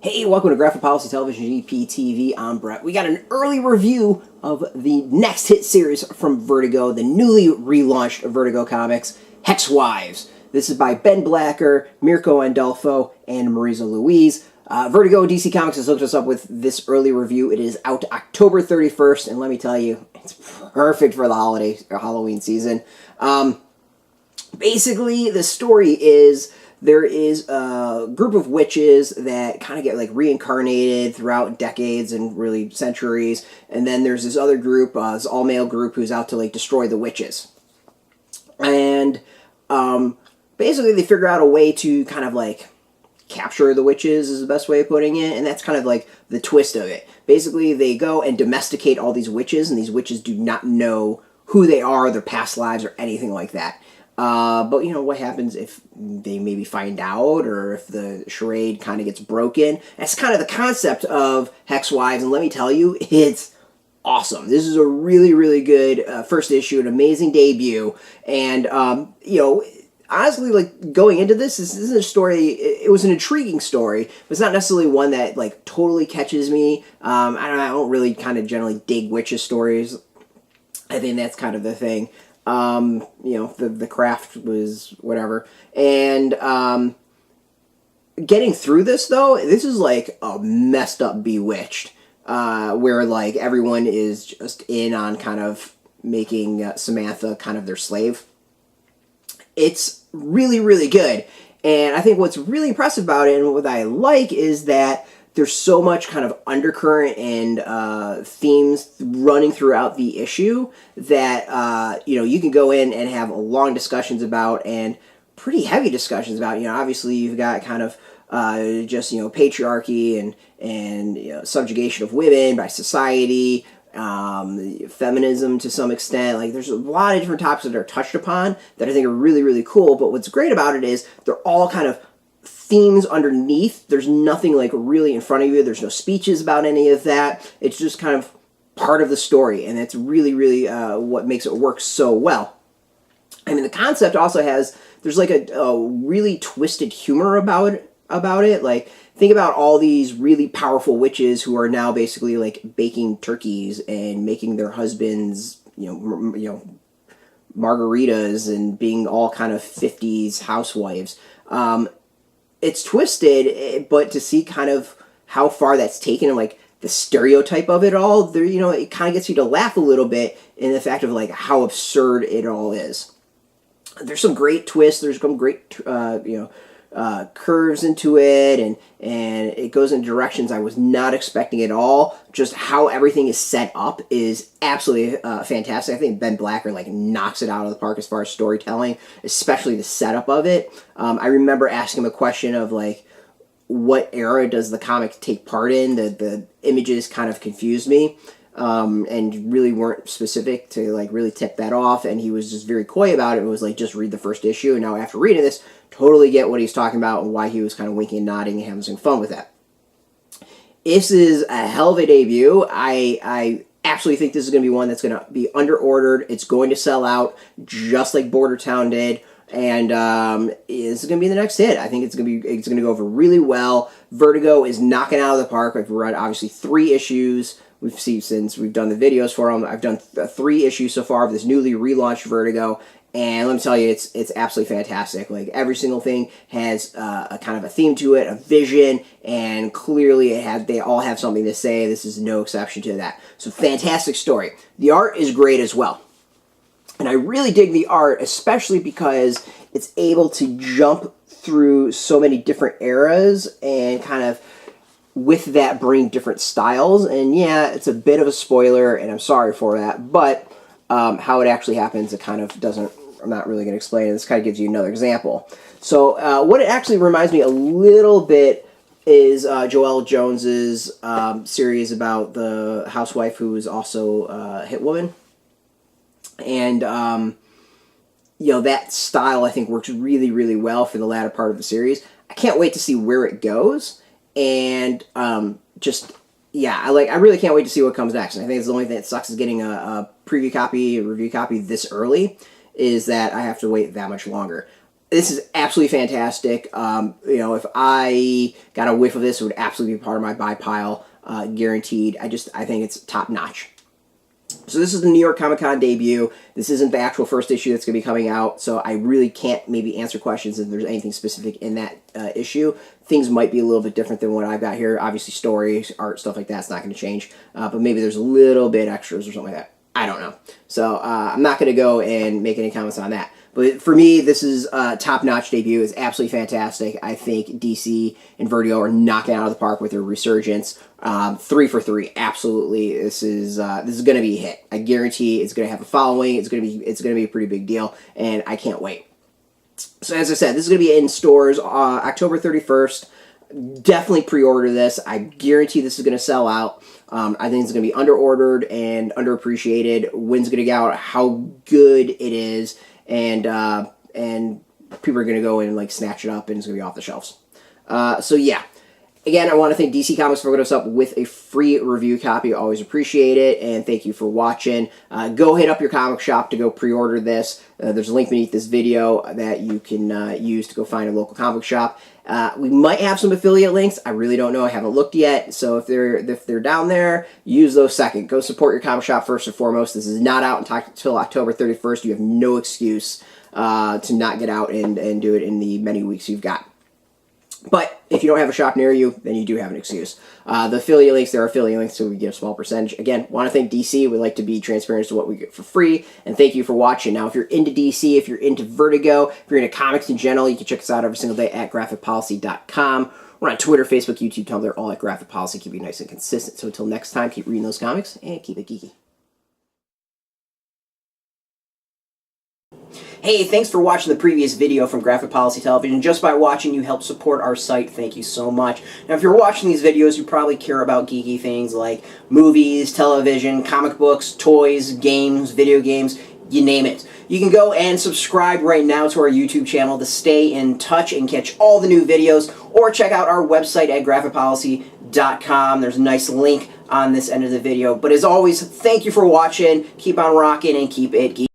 Hey, welcome to Graphic Policy Television GPTV. I'm Brett. We got an early review of the next hit series from Vertigo, the newly relaunched Vertigo comics, Hex Wives. This is by Ben Blacker, Mirka Andolfo, and Marissa Louise. Vertigo DC Comics has hooked us up with this early review. It is out October 31st, and let me tell you, it's perfect for the Halloween season. Basically, the story is there is a group of witches that kind of get like reincarnated throughout decades and really centuries, and then there's this other group, this all-male group, who's out to like destroy the witches. And basically they figure out a way to kind of like capture the witches is the best way of putting it, and that's kind of like the twist of it. Basically they go and domesticate all these witches, and these witches do not know who they are, their past lives, or anything like that. But, you know, what happens if they maybe find out, or if the charade kind of gets broken? That's kind of the concept of Hex Wives, and let me tell you, it's awesome. This is a really, really good first issue, an amazing debut, and, you know, honestly, like, going into this isn't a story, it was an intriguing story, but it's not necessarily one that, like, totally catches me. I don't really kind of generally dig witches stories. I think that's kind of the thing. You know, the craft was whatever. And getting through this, though, this is like a messed up Bewitched, where like everyone is just in on kind of making Samantha kind of their slave. It's really, really good. And I think what's really impressive about it, and what I like, is that there's so much kind of undercurrent and themes running throughout the issue that, you know, you can go in and have long discussions about, and pretty heavy discussions about. You know, obviously you've got kind of just, you know, patriarchy and you know, subjugation of women by society, feminism to some extent. Like, there's a lot of different topics that are touched upon that I think are really, really cool. But what's great about it is they're all kind of themes underneath. There's nothing like really in front of you. There's no speeches about any of that. It's just kind of part of the story, and that's really, really what makes it work so well. I mean, the concept also has, there's like a really twisted humor about it. Like, think about all these really powerful witches who are now basically like baking turkeys and making their husbands, you know, margaritas, and being all kind of 50s housewives. It's twisted, but to see kind of how far that's taken, and like the stereotype of it all, there, you know, it kind of gets you to laugh a little bit in the fact of like how absurd it all is. There's some great twists. There's some great, you know, curves into it, and it goes in directions I was not expecting at all. Just how everything is set up is absolutely fantastic. I think Ben Blacker like knocks it out of the park as far as storytelling, especially the setup of it. I remember asking him a question of like, what era does the comic take part in? The images kind of confused me, and really weren't specific to like really tip that off, and he was just very coy about it. It was like, just read the first issue. And now after reading this, totally get what he's talking about and why he was kind of winking and nodding and having some fun with that. This is a hell of a debut. I absolutely think this is going to be one that's going to be under-ordered. It's going to sell out just like Border Town did, and this is going to be the next hit. I think it's going to go over really well. Vertigo is knocking out of the park. I've read obviously 3 issues. We've seen since we've done the videos for them. I've done 3 issues so far of this newly relaunched Vertigo, and let me tell you, it's absolutely fantastic. Like, every single thing has a kind of a theme to it, a vision, and clearly they all have something to say. This is no exception to that. So, fantastic story. The art is great as well. And I really dig the art, especially because it's able to jump through so many different eras and kind of, with that, bring different styles. And yeah, it's a bit of a spoiler, and I'm sorry for that, but how it actually happens, it kind of doesn't, I'm not really going to explain it. This kind of gives you another example. So what it actually reminds me a little bit is Joelle Jones's series about the housewife who is also a hit woman. And, you know, that style, I think, works really, really well for the latter part of the series. I can't wait to see where it goes. And just, yeah, I really can't wait to see what comes next. And I think it's the only thing that sucks is getting a preview copy, a review copy this early, is that I have to wait that much longer. this is absolutely fantastic. You know, if I got a whiff of this, it would absolutely be part of my buy pile, guaranteed. I think it's top notch. So this is the New York Comic Con debut. This isn't the actual first issue that's going to be coming out, so I really can't maybe answer questions if there's anything specific in that issue. Things might be a little bit different than what I've got here. Obviously, stories, art, stuff like that's not going to change, but maybe there's a little bit extras or something like that. I don't know. So I'm not going to go and make any comments on that. But for me, this is a top-notch debut. It's absolutely fantastic. I think DC and Vertigo are knocking out of the park with their resurgence. 3 for 3, absolutely. This is going to be a hit. I guarantee it's going to have a following. It's going to be a pretty big deal, and I can't wait. So as I said, this is going to be in stores October 31st. Definitely pre-order this. I guarantee this is going to sell out. I think it's going to be under-ordered and underappreciated. When's going to get out, how good it is, and people are going to go in and like snatch it up, and it's going to be off the shelves. So yeah. Again, I want to thank DC Comics for hooking us up with a free review copy. Always appreciate it, and thank you for watching. Go hit up your comic shop to go pre-order this. There's a link beneath this video that you can use to go find a local comic shop. We might have some affiliate links. I really don't know. I haven't looked yet. So if they're down there, use those second. Go support your comic shop first and foremost. This is not out until October 31st. You have no excuse to not get out and do it in the many weeks you've got. But if you don't have a shop near you, then you do have an excuse. The affiliate links, there are affiliate links, so we get a small percentage. Again, want to thank DC. We like to be transparent as to what we get for free, and thank you for watching. Now, if you're into DC, if you're into Vertigo, if you're into comics in general, you can check us out every single day at graphicpolicy.com. We're on Twitter, Facebook, YouTube, Tumblr, all at Graphic Policy. Keep it nice and consistent. So until next time, keep reading those comics, and keep it geeky. Hey, thanks for watching the previous video from Graphic Policy Television. Just by watching, you help support our site. Thank you so much. Now, if you're watching these videos, you probably care about geeky things like movies, television, comic books, toys, games, video games, you name it. You can go and subscribe right now to our YouTube channel to stay in touch and catch all the new videos, or check out our website at graphicpolicy.com. There's a nice link on this end of the video. But as always, thank you for watching. Keep on rocking and keep it geeky.